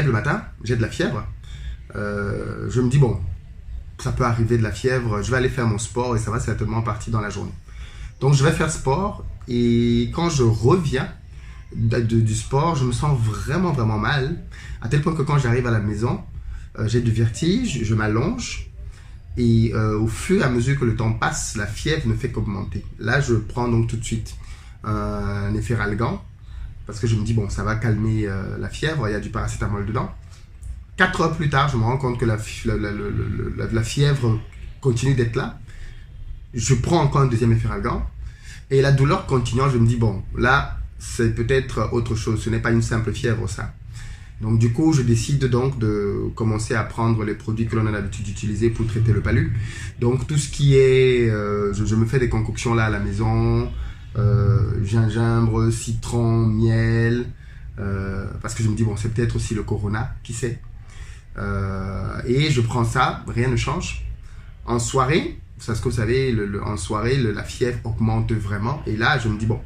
lève le matin, j'ai de la fièvre. Je me dis, bon, ça peut arriver de la fièvre, je vais aller faire mon sport et ça va certainement partir dans la journée. Donc, je vais faire sport et quand je reviens du sport, je me sens vraiment, vraiment mal. À tel point que quand j'arrive à la maison, j'ai du vertige, je m'allonge. Et au fur et à mesure que le temps passe, la fièvre ne fait qu'augmenter. Là, je prends donc tout de suite un Efferalgan parce que je me dis, bon, ça va calmer la fièvre, il y a du paracétamol dedans. 4 heures plus tard, je me rends compte que la fièvre continue d'être là. Je prends encore un deuxième Efferalgan et la douleur continuant, je me dis, bon, là, c'est peut-être autre chose, ce n'est pas une simple fièvre, ça. Donc du coup, je décide donc de commencer à prendre les produits que l'on a l'habitude d'utiliser pour traiter le palu. Donc tout ce qui est, je me fais des concoctions là à la maison, gingembre, citron, miel, parce que je me dis bon, c'est peut-être aussi le corona, qui sait. Et je prends ça, rien ne change. En soirée, c'est ce que vous savez, en soirée, la fièvre augmente vraiment. Et là, je me dis bon,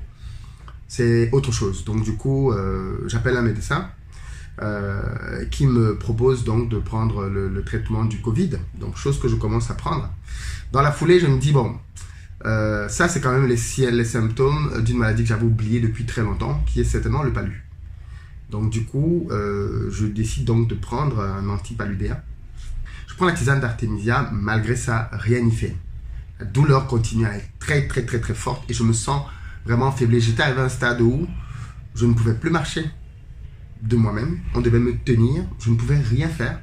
c'est autre chose. Donc du coup, j'appelle un médecin. Qui me propose donc de prendre le traitement du Covid, donc chose que je commence à prendre. Dans la foulée, je me dis, bon, ça c'est quand même les symptômes d'une maladie que j'avais oubliée depuis très longtemps, qui est certainement le palu. Donc du coup, je décide donc de prendre un antipaludéen. Je prends la tisane d'Artemisia, malgré ça, rien n'y fait. La douleur continue à être très très très très forte et je me sens vraiment faiblé. J'étais arrivé à un stade où je ne pouvais plus marcher de moi-même, on devait me tenir, je ne pouvais rien faire,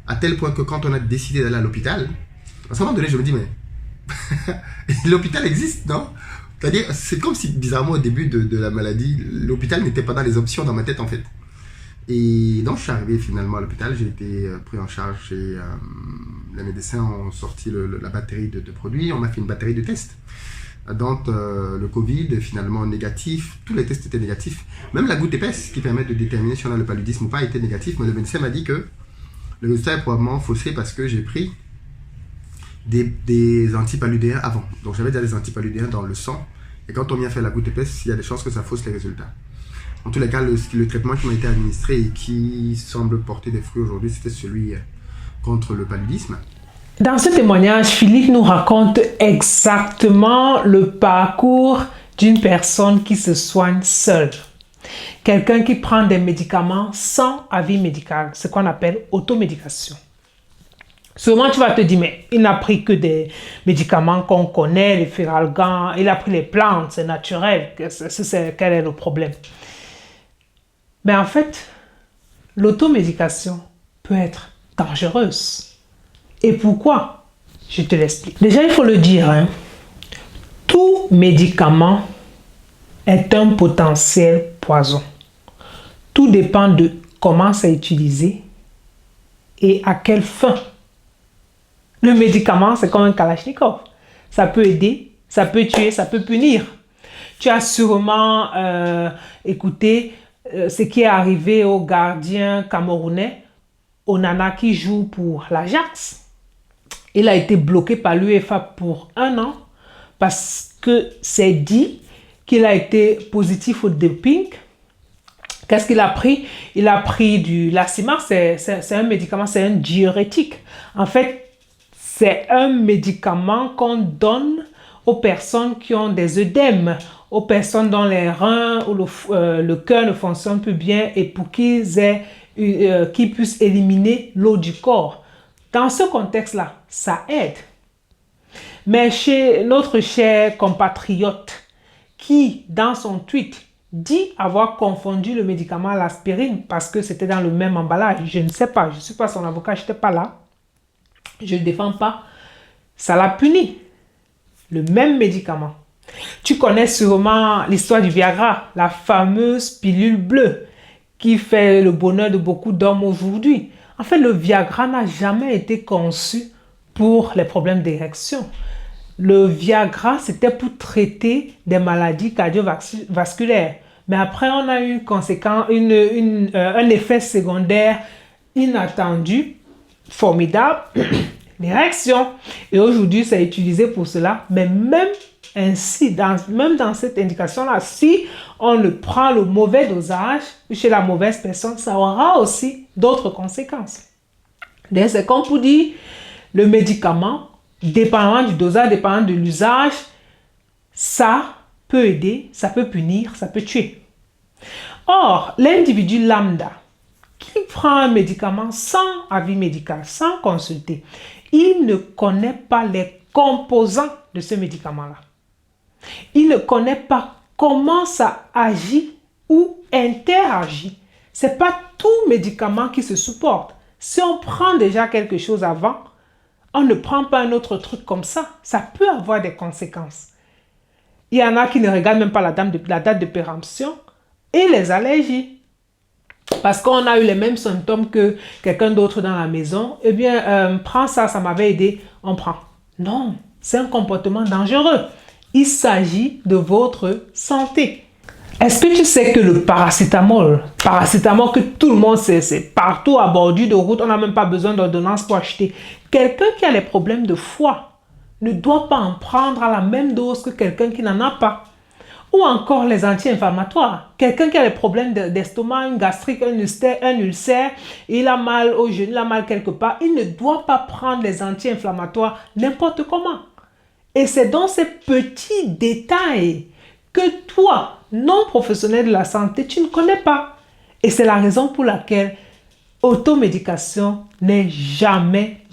à tel point que quand on a décidé d'aller à l'hôpital, à un moment donné, je me dis, mais l'hôpital existe, non? C'est-à-dire, c'est comme si, bizarrement, au début de la maladie, l'hôpital n'était pas dans les options dans ma tête, en fait. Et donc, je suis arrivé finalement à l'hôpital, j'ai été pris en charge et les médecins ont sorti la batterie de produits, on m'a fait une batterie de tests. Donc, le Covid, finalement négatif, tous les tests étaient négatifs. Même la goutte épaisse qui permet de déterminer si on a le paludisme ou pas était négatif. Mais le médecin m'a dit que le résultat est probablement faussé parce que j'ai pris des antipaludéens avant. Donc, j'avais déjà des antipaludéens dans le sang. Et quand on vient faire la goutte épaisse, il y a des chances que ça fausse les résultats. En tous les cas, le traitement qui m'a été administré et qui semble porter des fruits aujourd'hui, c'était celui contre le paludisme. Dans ce témoignage, Philippe nous raconte exactement le parcours d'une personne qui se soigne seule. Quelqu'un qui prend des médicaments sans avis médical, ce qu'on appelle automédication. Souvent, tu vas te dire, mais il n'a pris que des médicaments qu'on connaît, les Feralgan, il a pris les plantes, c'est naturel, quel est le problème? Mais en fait, l'automédication peut être dangereuse. Et pourquoi? Je te l'explique. Déjà, il faut le dire, hein, tout médicament est un potentiel poison. Tout dépend de comment c'est utilisé et à quelle fin. Le médicament, c'est comme un Kalachnikov. Ça peut aider, ça peut tuer, ça peut punir. Tu as sûrement écouté ce qui est arrivé au gardien camerounais, Onana, qui joue pour l'Ajax. Il a été bloqué par l'UEFA pour 1 an parce que c'est dit qu'il a été positif au doping. Qu'est-ce qu'il a pris? Il a pris du Lacimar, c'est un médicament, c'est un diurétique. En fait, c'est un médicament qu'on donne aux personnes qui ont des œdèmes, aux personnes dont les reins ou le cœur ne fonctionnent plus bien et pour qu'ils puissent éliminer l'eau du corps. Dans ce contexte-là, ça aide. Mais chez notre cher compatriote qui, dans son tweet, dit avoir confondu le médicament à l'aspirine parce que c'était dans le même emballage, je ne sais pas, je ne suis pas son avocat, je n'étais pas là, je ne le défends pas, ça l'a puni. Le même médicament. Tu connais sûrement l'histoire du Viagra, la fameuse pilule bleue qui fait le bonheur de beaucoup d'hommes aujourd'hui. En fait, le Viagra n'a jamais été conçu pour les problèmes d'érection. Le Viagra, c'était pour traiter des maladies cardiovasculaires. Mais après, on a eu un effet secondaire inattendu, formidable, l'érection. Et aujourd'hui, c'est utilisé pour cela. Mais même Ainsi, même dans cette indication-là, si on ne prend le mauvais dosage chez la mauvaise personne, ça aura aussi d'autres conséquences. Donc, c'est comme pour dire, le médicament, dépendant du dosage, dépendant de l'usage, ça peut aider, ça peut punir, ça peut tuer. Or, l'individu lambda qui prend un médicament sans avis médical, sans consulter, il ne connaît pas les composants de ce médicament-là. Il ne connaît pas comment ça agit ou interagit. Ce n'est pas tout médicament qui se supporte. Si on prend déjà quelque chose avant, on ne prend pas un autre truc comme ça. Ça peut avoir des conséquences. Il y en a qui ne regardent même pas la date de péremption et les allergies. Parce qu'on a eu les mêmes symptômes que quelqu'un d'autre dans la maison. Eh bien, prends ça, ça m'avait aidé, on prend. Non, c'est un comportement dangereux. Il s'agit de votre santé. Est-ce que tu sais que le paracétamol que tout le monde sait, c'est partout à bordure de route, on n'a même pas besoin d'ordonnance pour acheter. Quelqu'un qui a les problèmes de foie ne doit pas en prendre à la même dose que quelqu'un qui n'en a pas. Ou encore les anti-inflammatoires. Quelqu'un qui a des problèmes d'estomac, une gastrique, un ulcère, il a mal au genou, il a mal quelque part, il ne doit pas prendre les anti-inflammatoires n'importe comment. Et c'est dans ces petits détails que toi, non professionnel de la santé, tu ne connais pas. Et c'est la raison pour laquelle automédication n'est jamais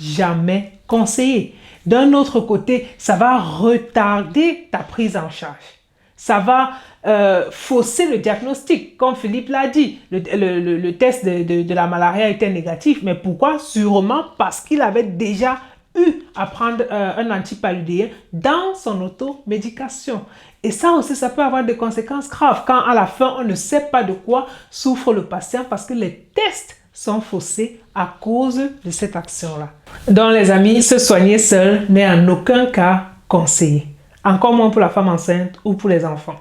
conseillée. D'un autre côté, ça va retarder ta prise en charge. Ça va fausser le diagnostic. Comme Philippe l'a dit, le test de la malaria était négatif. Mais pourquoi? Sûrement parce qu'il avait déjà eu à prendre un antipaludéen dans son automédication. Et ça aussi, ça peut avoir des conséquences graves quand à la fin, on ne sait pas de quoi souffre le patient parce que les tests sont faussés à cause de cette action-là. Donc, les amis, se soigner seul n'est en aucun cas conseillé. Encore moins pour la femme enceinte ou pour les enfants.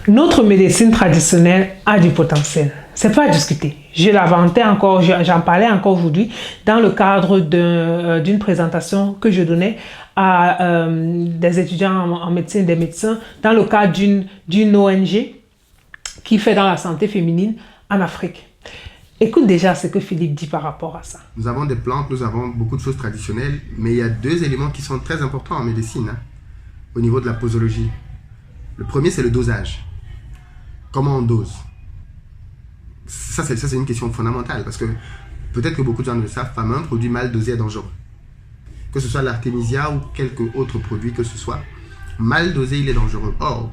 Notre médecine traditionnelle a du potentiel. C'est pas à discuter. Je l'inventais encore, j'en parlais encore aujourd'hui dans le cadre d'une présentation que je donnais à des étudiants en médecine, des médecins, dans le cadre d'une ONG qui fait dans la santé féminine en Afrique. Écoute déjà ce que Philippe dit par rapport à ça. Nous avons des plantes, nous avons beaucoup de choses traditionnelles, mais il y a deux éléments qui sont très importants en médecine, au niveau de la posologie. Le premier, c'est le dosage. Comment on dose? Ça, c'est une question fondamentale, parce que peut-être que beaucoup de gens ne le savent pas, mais un produit mal dosé est dangereux. Que ce soit l'artémisia ou quelque autre produit que ce soit, mal dosé, il est dangereux. Or,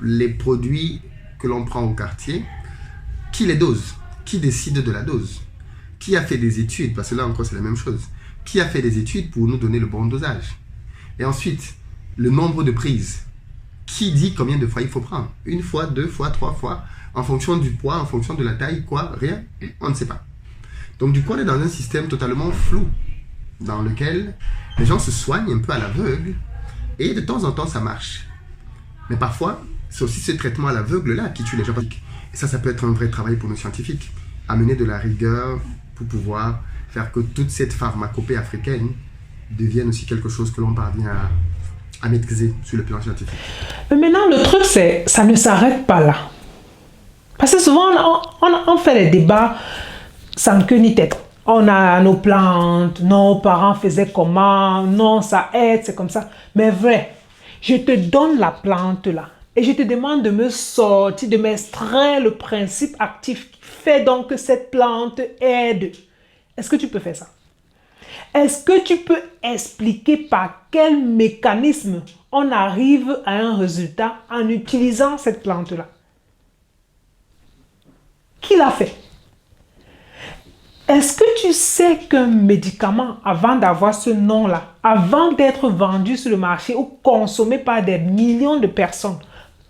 les produits que l'on prend au quartier, qui les dose? Qui décide de la dose? Qui a fait des études? Parce que là encore, c'est la même chose. Qui a fait des études pour nous donner le bon dosage? Et ensuite, le nombre de prises. Qui dit combien de fois il faut prendre? Une fois, deux fois, trois fois, en fonction du poids, en fonction de la taille, quoi, rien, on ne sait pas. Donc du coup, on est dans un système totalement flou, dans lequel les gens se soignent un peu à l'aveugle, et de temps en temps, ça marche. Mais parfois, c'est aussi ce traitement à l'aveugle-là qui tue les gens. Et ça peut être un vrai travail pour nos scientifiques, amener de la rigueur pour pouvoir faire que toute cette pharmacopée africaine devienne aussi quelque chose que l'on parvient à maîtriser sur le plan scientifique. Mais maintenant, le truc, c'est ça ne s'arrête pas là. Parce que souvent, on fait les débats sans queue ni tête. On a nos plantes, nos parents faisaient comment, non, ça aide, c'est comme ça. Mais vrai, je te donne la plante là et je te demande de me sortir, de m'extraire le principe actif qui fait donc que cette plante aide. Est-ce que tu peux faire ça? Est-ce que tu peux expliquer par quel mécanisme on arrive à un résultat en utilisant cette plante-là? Qui l'a fait? Est-ce que tu sais qu'un médicament, avant d'avoir ce nom-là, avant d'être vendu sur le marché ou consommé par des millions de personnes,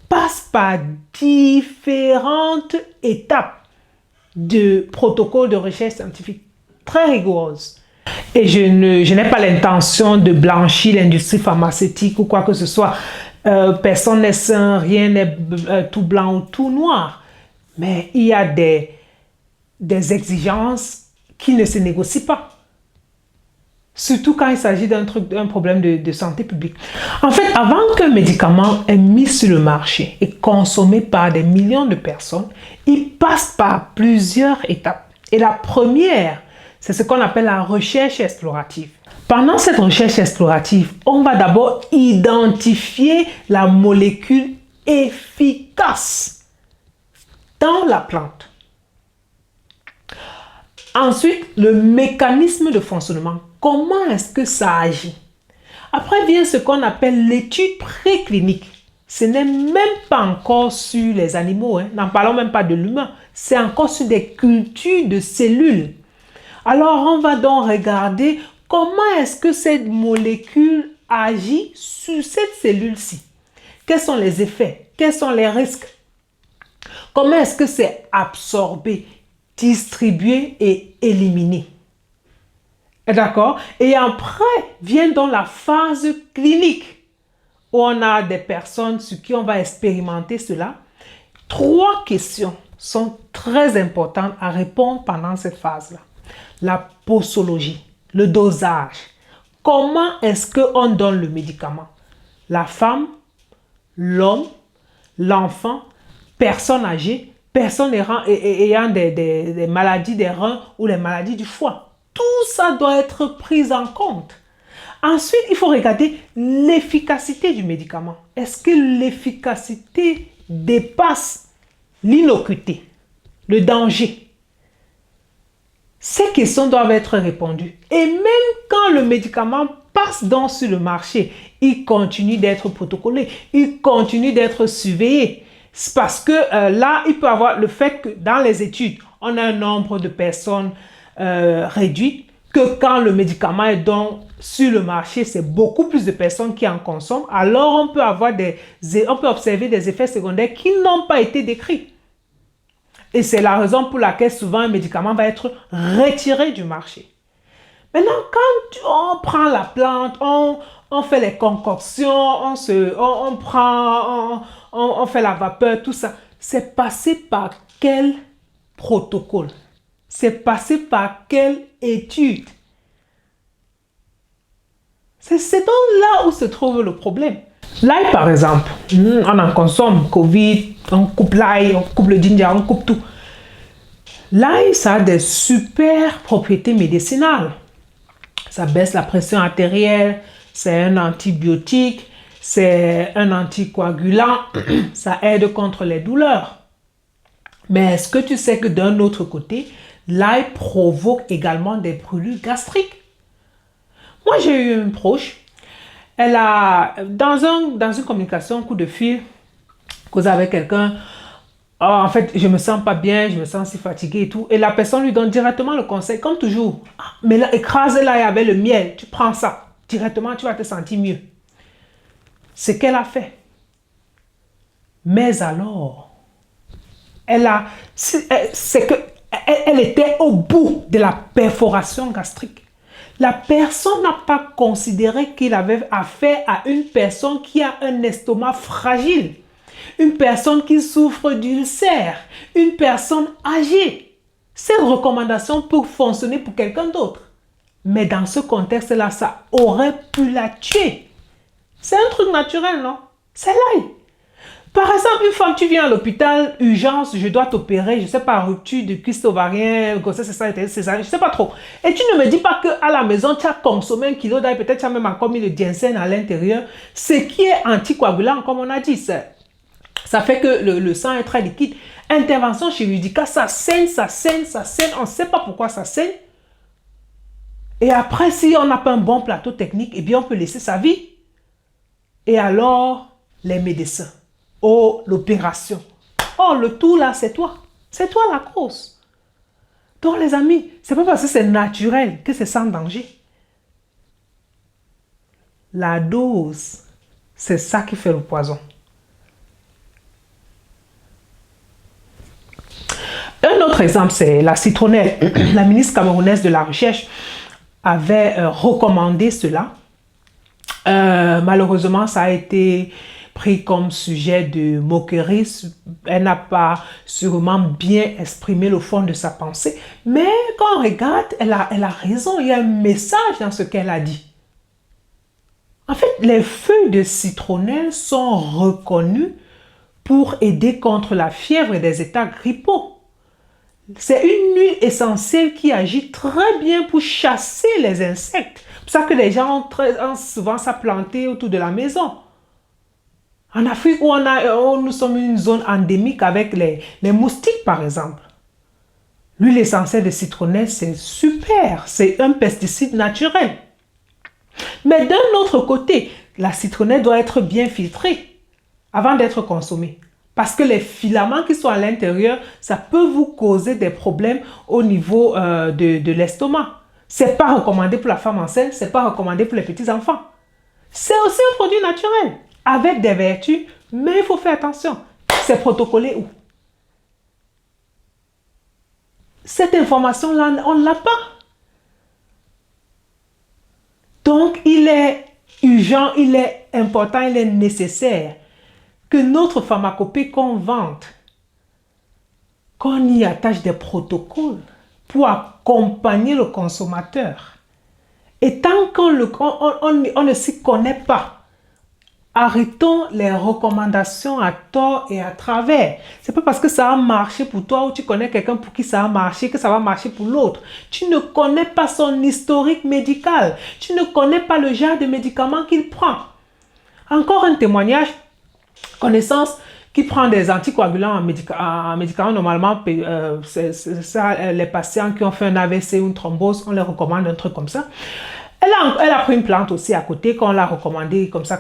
passe par différentes étapes de protocole de recherche scientifique très rigoureuses? Et je n'ai pas l'intention de blanchir l'industrie pharmaceutique ou quoi que ce soit. Personne n'est sain, rien n'est tout blanc ou tout noir. Mais il y a des exigences qui ne se négocient pas. Surtout quand il s'agit d'un problème de santé publique. En fait, avant qu'un médicament est mis sur le marché et consommé par des millions de personnes, il passe par plusieurs étapes. Et la première, c'est ce qu'on appelle la recherche explorative. Pendant cette recherche explorative, on va d'abord identifier la molécule efficace dans la plante. Ensuite, le mécanisme de fonctionnement. Comment est-ce que ça agit? Après vient ce qu'on appelle l'étude préclinique. Ce n'est même pas encore sur les animaux, n'en parlons même pas de l'humain. C'est encore sur des cultures de cellules. Alors, on va donc regarder comment est-ce que cette molécule agit sur cette cellule-ci. Quels sont les effets? Quels sont les risques? Comment est-ce que c'est absorbé, distribué et éliminé? D'accord? Et après vient donc la phase clinique où on a des personnes sur qui on va expérimenter cela. 3 questions sont très importantes à répondre pendant cette phase-là. La posologie, le dosage. Comment est-ce qu'on donne le médicament? La femme, l'homme, l'enfant, personne âgée, personne ayant des maladies des reins ou les maladies du foie. Tout ça doit être pris en compte. Ensuite, il faut regarder l'efficacité du médicament. Est-ce que l'efficacité dépasse l'innocuité, le danger? Ces questions doivent être répondues. Et même quand le médicament passe donc sur le marché, il continue d'être protocolé, il continue d'être surveillé. C'est parce que là, il peut avoir le fait que dans les études, on a un nombre de personnes réduit, que quand le médicament est donc sur le marché, c'est beaucoup plus de personnes qui en consomment. Alors, on peut observer des effets secondaires qui n'ont pas été décrits. Et c'est la raison pour laquelle souvent un médicament va être retiré du marché. Maintenant, quand on prend la plante, on fait les concoctions, on fait la vapeur, tout ça, c'est passé par quel protocole? C'est passé par quelle étude? C'est donc là où se trouve le problème. L'ail, par exemple, on en consomme, Covid, on coupe l'ail, on coupe le ginger, on coupe tout. L'ail, ça a des super propriétés médicinales. Ça baisse la pression artérielle, c'est un antibiotique, c'est un anticoagulant, ça aide contre les douleurs. Mais est-ce que tu sais que d'un autre côté, l'ail provoque également des brûlures gastriques? Moi, j'ai eu une proche. Elle a, dans une communication, un coup de fil, causé avec quelqu'un. Oh, en fait, je me sens pas bien, je me sens si fatiguée et tout. Et la personne lui donne directement le conseil, comme toujours. Ah, mais là, écrase l'ail avec le miel. Tu prends ça. Directement, tu vas te sentir mieux. Ce qu'elle a fait. Mais alors, elle était au bout de la perforation gastrique. La personne n'a pas considéré qu'il avait affaire à une personne qui a un estomac fragile, une personne qui souffre d'ulcère, une personne âgée. Cette recommandation peut fonctionner pour quelqu'un d'autre. Mais dans ce contexte-là, ça aurait pu la tuer. C'est un truc naturel, non? C'est l'ail. Par exemple, une femme, tu viens à l'hôpital, urgence, je dois t'opérer, je ne sais pas, rupture de kyste ovarien, grossesse, césarienne, je ne sais pas trop. Et tu ne me dis pas qu'à la maison, tu as consommé 1 kilo d'ail, peut-être tu as même encore mis le ginseng à l'intérieur, ce qui est anticoagulant, comme on a dit. Ça fait que le sang est très liquide. Intervention chirurgicale, ça saigne, on ne sait pas pourquoi ça saigne. Et après, si on n'a pas un bon plateau technique, eh bien, on peut laisser sa vie. Et alors, les médecins. Oh, l'opération. Oh, le tout là, c'est toi. C'est toi la cause. Donc, les amis, c'est pas parce que c'est naturel que c'est sans danger. La dose, c'est ça qui fait le poison. Un autre exemple, c'est la citronnelle. La ministre camerounaise de la Recherche avait recommandé cela. Malheureusement, ça a été pris comme sujet de moquerie. Elle n'a pas sûrement bien exprimé le fond de sa pensée. Mais quand on regarde, elle a raison. Il y a un message dans ce qu'elle a dit. En fait, les feuilles de citronnelle sont reconnues pour aider contre la fièvre et des états grippaux. C'est une huile essentielle qui agit très bien pour chasser les insectes. C'est pour ça que les gens ont souvent ça planté autour de la maison. En Afrique, où nous sommes une zone endémique avec les moustiques, par exemple. L'huile essentielle de citronnelle, c'est super. C'est un pesticide naturel. Mais d'un autre côté, la citronnelle doit être bien filtrée avant d'être consommée. Parce que les filaments qui sont à l'intérieur, ça peut vous causer des problèmes au niveau de l'estomac. Ce n'est pas recommandé pour la femme enceinte, ce n'est pas recommandé pour les petits-enfants. C'est aussi un produit naturel, avec des vertus, mais il faut faire attention. C'est protocolé où? Cette information-là, on ne l'a pas. Donc, il est urgent, il est important, il est nécessaire que notre pharmacopée qu'on vante, qu'on y attache des protocoles pour accompagner le consommateur. Et tant qu'on ne s'y connaît pas, arrêtons les recommandations à tort et à travers. C'est pas parce que ça a marché pour toi ou tu connais quelqu'un pour qui ça a marché que ça va marcher pour l'autre. Tu ne connais pas son historique médical. Tu ne connais pas le genre de médicaments qu'il prend. Encore un témoignage. Connaissance qui prend des anticoagulants en médicaments. Normalement, les patients qui ont fait un AVC ou une thrombose, on leur recommande un truc comme ça. Elle a pris une plante aussi à côté qu'on l'a recommandé comme ça.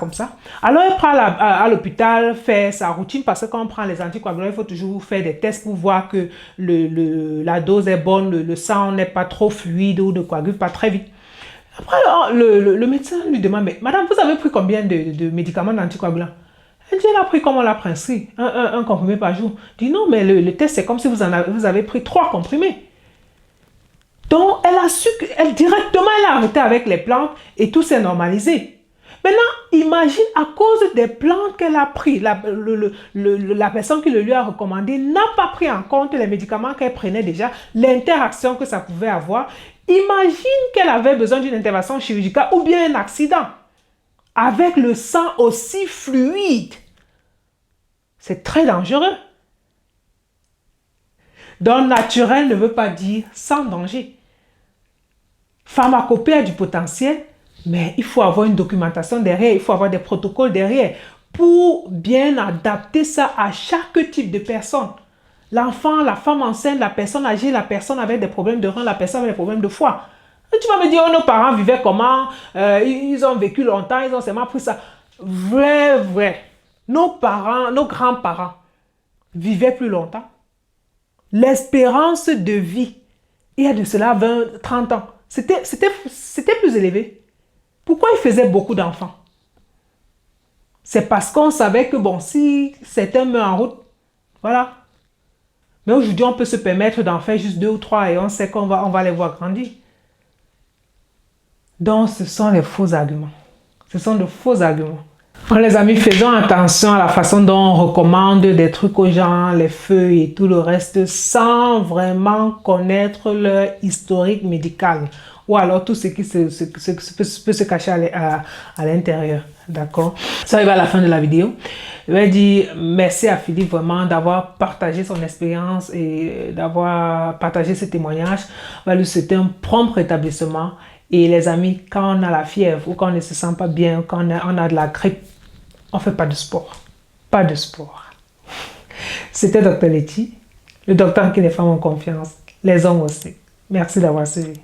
Alors, elle prend à l'hôpital, fait sa routine parce que quand on prend les anticoagulants, il faut toujours faire des tests pour voir que la dose est bonne, le sang n'est pas trop fluide ou ne coagule pas très vite. Après, le médecin lui demande, mais madame, vous avez pris combien de médicaments d'anticoagulants? Elle dit, elle a pris comme on l'a prescrit, un comprimé par jour. Elle dit, non, mais le test, c'est comme si vous avez pris 3 comprimés. Donc, elle a su directement, elle a arrêté avec les plantes et tout s'est normalisé. Maintenant, imagine, à cause des plantes qu'elle a pris, la personne qui le lui a recommandé n'a pas pris en compte les médicaments qu'elle prenait déjà, l'interaction que ça pouvait avoir. Imagine qu'elle avait besoin d'une intervention chirurgicale ou bien un accident. Avec le sang aussi fluide. C'est très dangereux. Donc, naturel ne veut pas dire sans danger. Pharmacopée a du potentiel, mais il faut avoir une documentation derrière, il faut avoir des protocoles derrière pour bien adapter ça à chaque type de personne. L'enfant, la femme enceinte, la personne âgée, la personne avec des problèmes de rein, la personne avec des problèmes de foie. Et tu vas me dire, oh, nos parents vivaient comment? Ils ont vécu longtemps, ils ont seulement pris ça. Vrai. Nos parents, nos grands-parents vivaient plus longtemps. L'espérance de vie, il y a de cela 20, 30 ans, c'était plus élevé. Pourquoi ils faisaient beaucoup d'enfants? C'est parce qu'on savait que, bon, si certains meurent en route, voilà. Mais aujourd'hui, on peut se permettre d'en faire juste 2 ou 3 et on sait qu'on va les voir grandir. Donc, ce sont les faux arguments. Ce sont de faux arguments. Alors, les amis, faisons attention à la façon dont on recommande des trucs aux gens, les feuilles et tout le reste, sans vraiment connaître leur historique médical. Ou alors tout ce qui peut se cacher à l'intérieur. D'accord? Ça arrive à la fin de la vidéo. Je vais dire merci à Philippe vraiment d'avoir partagé son expérience et d'avoir partagé ce témoignage. On va lui souhaiter un prompt rétablissement. Et les amis, quand on a la fièvre ou quand on ne se sent pas bien, quand on a de la grippe, on ne fait pas de sport. Pas de sport. C'était Dr Letty, le docteur qui les femmes ont confiance, les hommes aussi. Merci d'avoir suivi.